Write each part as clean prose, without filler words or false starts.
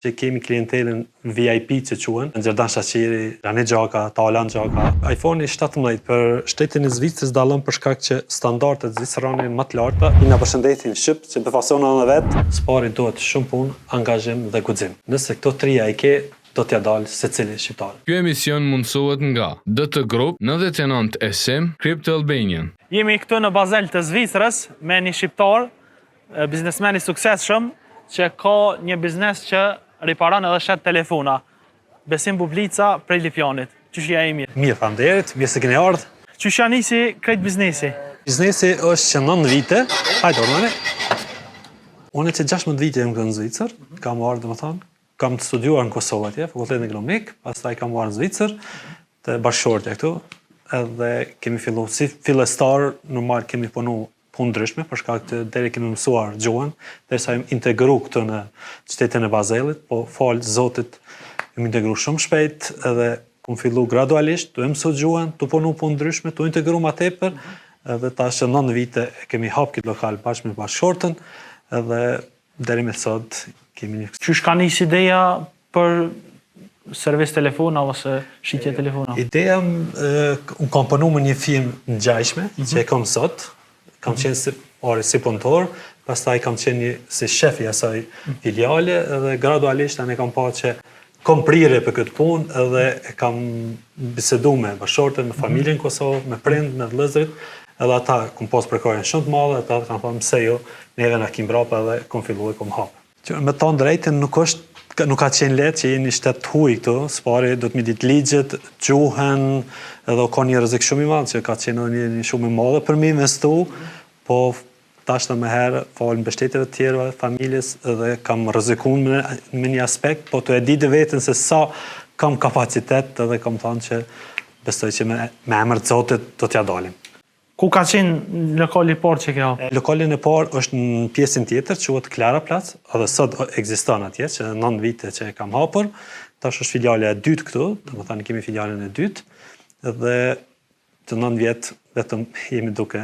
që kemi klientelën VIP që quhen, Gjerdan Shaqiri, Rani Gjaka, Talan Gjaka. iPhone 17 për shtetin e Zvicrës dallon për shkak që standardet zvicerane më të larta i na përshëndetin shqip që befasonën edhe vet. Spari duhet shumë punë, angazhim dhe guxim. Nëse këto trija i ke, do t'ja dalë secili shqiptar. Ky emision mundësohet nga DT Group, 99 SM, Crypto Albanian. Jemi këtu në Bazel të Zvicrës me një shqiptar, biznesmen i suksesshëm, që ka një biznes që riparon edhe shet telefona. Besim Bublica prej Lipjanit. Qysh ja i mirë? Mirë, faleminderit, mirë se keni ardhur. Qysh ja nisi krejt biznesi? Biznesi është që 9 vite. Hajde, ormane. Unë që 16 vite jam këtu në Zvicër, kam ardhur domethënë, kam të studiuar në Kosovë atje, fakultetin ekonomik, pastaj kam ardhur në Zvicër, te bashkëshortja këtu, edhe kemi filluar si fillestar, normal kemi punuar punë ndryshme, për shkak të deri kemi mësuar gjuhën, derisa jam integru këtu në qytetin e Bazelit, po fal Zotit jam integru shumë shpejt, edhe kum fillu gradualisht, tu mësu gjuhën, tu punu punë ndryshme, tu integru më tepër, edhe tash 9 vite kemi hap këtë lokal bashkë me bashkëshortën, edhe deri me sot kemi një. Qysh ka nis ideja për servis telefona ose shitje telefona? Ideja unë kam punu me një firmë ngjashme, që e kam sot. Kam qenë si punëtor, pastaj kam qenë si shef i asaj filiale, edhe gradualisht ne kam pa që kam prirje për këtë punë, edhe kam bisedu me bashkëshortën, me familjen në Kosovë, me prind, me vëllezërit, edhe ata kam pas përkrojën shumë të madhe, ata kanë thënë pse jo, neve na kim brapa edhe kam filluar kam hap. Me të drejtën nuk ka qenë lehtë që jeni shtet huj këtu, spari do të mi ditë ligjet, gjuhën, edhe ka një rrezik shumë i madh që ka qenë një shumë i madh për mi investu, po tash më herë falë mbështetjeve të tjera, familjes, edhe kam rrezikuar me një aspekt, po të e di vetën se sa kam kapacitet, edhe kam thënë që besoj që me emër të Zotit do t'ja dalim. Ku ka qenë lokali i parë që ke hapur? Lokalin e parë është në pjesën tjetër, quhet Klara Plac, edhe sot ekziston atje, që 9 vite që e kam hapur. Tash është filiale e dytë këtu, domethënë kemi filialen e dytë, dhe të 9 vjet vetëm jemi duke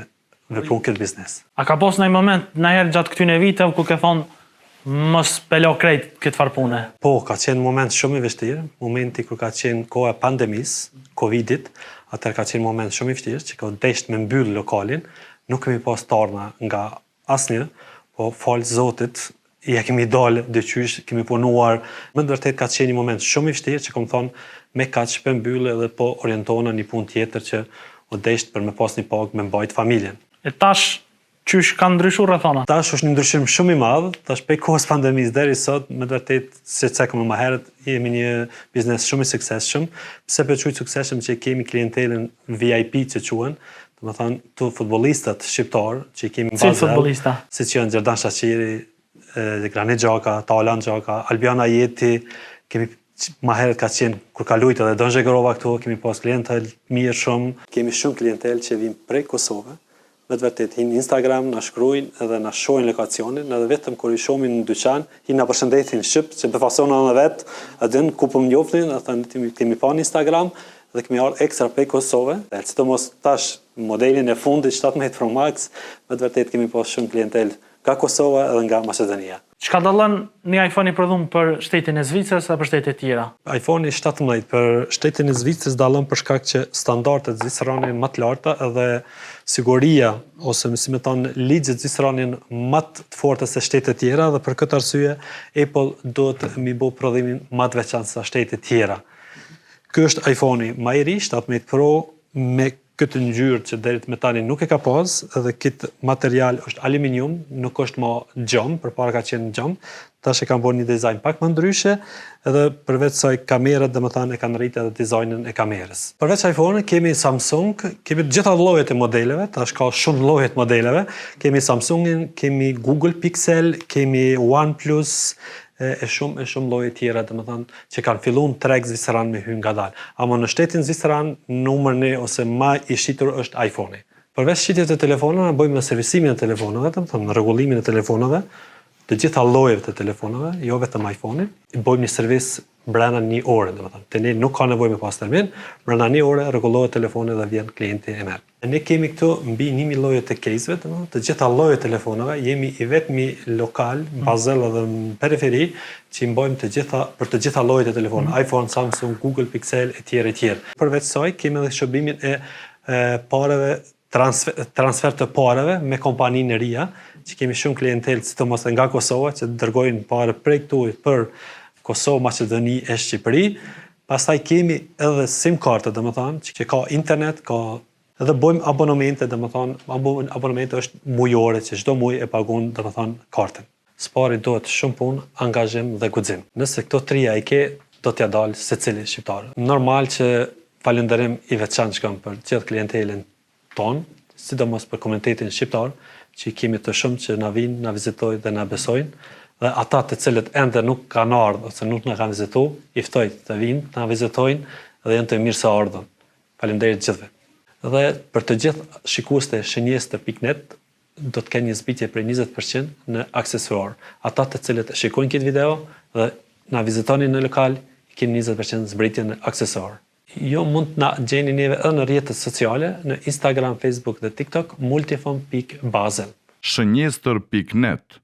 vepruar këtë biznes. A ka pas ndonjë moment ndonjëherë gjatë këtyre viteve ku ke thonë mos pelo krejt këtë farë pune? Po, ka qenë moment shumë i vështirë, momenti kur ka qenë koha e pandemisë, Covidit. Atër ka qenë moment shumë i vështirë, që ka desht me mbyll lokalin, nuk kemi pas tarna nga asnjë, po falë Zotit, ja kemi dalë dyqysh, kemi punuar, më të vërtet ka qenë një moment shumë i vështirë, që kom thonë me kaq për mbyllë edhe po orientona një punë tjetër që o desht për me pas një pagë me mbajt familjen. E tash, qysh ka ndryshuar rrethana? Tash është një ndryshim shumë i madh, tash pe kohës pandemisë deri sot, me vërtet se çka më herët jemi një biznes shumë i suksesshëm. Pse po quaj suksesshëm që kemi klientelën VIP që quhen, domethënë tu futbollistat shqiptar që kemi në bazë. Si futbollista? Siç janë Gjerdan Shaqiri, Rani Gjaka, Talan Gjaka, Albiana Jeti, kemi më herët ka qenë kur ka luajtur edhe Don Zhegrova këtu, kemi pas klientel mirë shumë. Kemi shumë klientel që vijnë prej Kosovë. Me të vërtet, hinë Instagram, na shkruajnë edhe na shohin lokacionin, edhe vetëm kur i shohin në dyqan, hinë na përshëndetin shqip, që befasonën edhe vetë, edhe në ku po më njofnin, edhe kemi pa në Instagram, dhe kemi ardhur ekstra prej Kosove, dhe sidomos tash modelin e fundit 17 Pro Max, me të vërtet kemi pas shumë klientel nga Kosova edhe nga Maqedonia. Çka dallon një iPhone i prodhuar për shtetin e Zvicrës apo për shtete tjera? iPhone 17 për shtetin e Zvicrës dallon për shkak që standardet zvicerane më të larta edhe siguria ose si më thon ligjet zvicerane më të forta se shtetet tjera, dhe për këtë arsye Apple duhet mi bë prodhimin më të veçantë se shtetet tjera. Ky është iPhone-i më i ri, 17 Pro, me këtë ngjyrë që deri me tani nuk e ka pas, edhe këtë material është aluminium, nuk është më gjom, përpara ka qenë gjom. Tash e kanë bërë një dizajn pak më ndryshe, edhe përveç saj kamerat, domethënë e kanë rritur edhe dizajnin e kamerës. Përveç iPhone kemi Samsung, kemi të gjitha llojet e modeleve, tash ka shumë lloje të modeleve. Kemi Samsungin, kemi Google Pixel, kemi OnePlus, e shumë lloje tjera, domethënë që kanë filluar treg zviceran me hyrë ngadalë. Ama në shtetin zviceran numri ose më i shitur është iPhone-i. Përveç shitjes të telefonave, bëjmë servisimin e telefonave, domethënë rregullimin e telefonave, të gjitha llojeve të telefonave, jo vetëm iPhone-i. Bëjmë një servis brenda një ore, domethënë. Te ne nuk ka nevojë me pas termin, brenda një ore rregullohet telefoni dhe vjen klienti e merr. Ne kemi këtu mbi 1000 lloje të case-ve, domethënë, të gjitha llojet e telefonave, jemi i vetmi lokal, në Bazell dhe në periferi, që i mbojmë për të gjitha llojet e telefonave, iPhone, Samsung, Google Pixel etj. Përveç saj kemi edhe shërbimin e parave, transfer të parave me kompaninë e reja, që kemi shumë klientel, sidomos nga Kosova, që dërgojnë pare prej këtu për Kosovë, Maqedoni e Shqipëri. Pastaj kemi edhe SIM kartë, domethënë, që ka internet, ka edhe bojmë abonemente, domethënë, abonemente është mujore, që çdo muaj e pagun, domethënë, kartën. Spari duhet shumë punë, angazhim dhe guxim. Nëse këto trija i ke, do t'ja dalë secili shqiptar. Normal që falënderim i veçantë shkon për gjithë klientelin ton, sidomos për komunitetin shqiptar, që i kemi të shumë që na vinë, na vizitojnë dhe na besojnë, dhe ata të cilët ende nuk kanë ardhur ose nuk na kanë vizituar, i ftoj të vinë, na vizitojnë dhe janë të mirë se ardhën. Faleminderit gjithëve. Dhe për të gjithë shikues të shenjeste.net do të kenë një zbritje prej 20% në aksesuar. Ata të cilët shikojnë këtë video dhe na vizitoni në lokal, keni 20% zbritje në aksesuar. Jo, mund të na gjeni neve edhe në rrjetet sociale, në Instagram, Facebook dhe TikTok, multifon.basel. Shënjestër.net